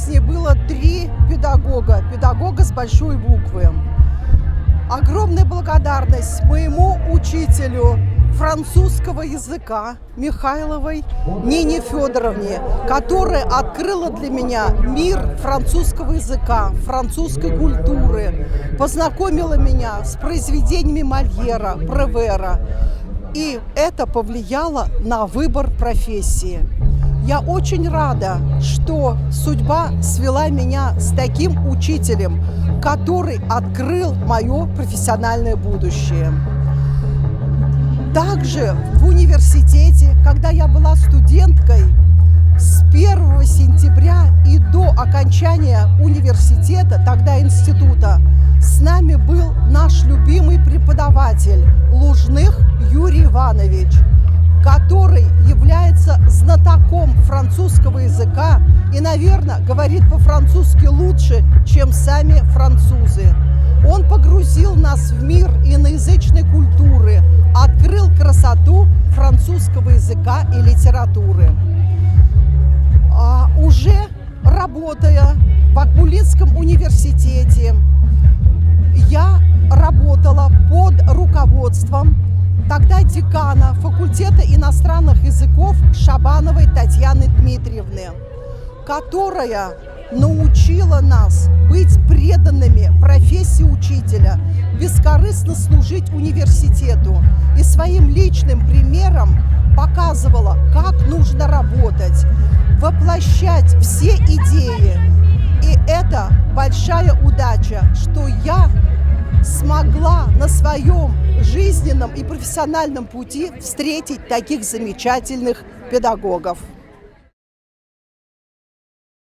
жизни было 3 педагога, педагога с большой буквы. Огромная благодарность моему учителю французского языка Михайловой Нине Федоровне, которая открыла для меня мир французского языка, французской культуры, познакомила меня с произведениями Мольера, Превера. И это повлияло на выбор профессии. Я очень рада, что судьба свела меня с таким учителем, который открыл мое профессиональное будущее. Также в университете, когда я была студенткой, с 1 сентября и до окончания университета, тогда института, с нами был наш любимый преподаватель Лужных Юрий Иванович, который является знатоком французского языка и, наверное, говорит по-французски лучше, чем сами французы. Он погрузил нас в мир иноязычной культуры, открыл красоту французского языка и литературы. Уже работая в Акмулинском университете, я работала под руководством тогда декана факультета иностранных языков Шабановой Татьяны Дмитриевны, которая научила нас быть преданными профессии учителя, бескорыстно служить университету и своим личным примером показывала, как нужно работать, воплощать все идеи. И это большая удача, что я смогла на своем жизненном и профессиональном пути встретить таких замечательных педагогов.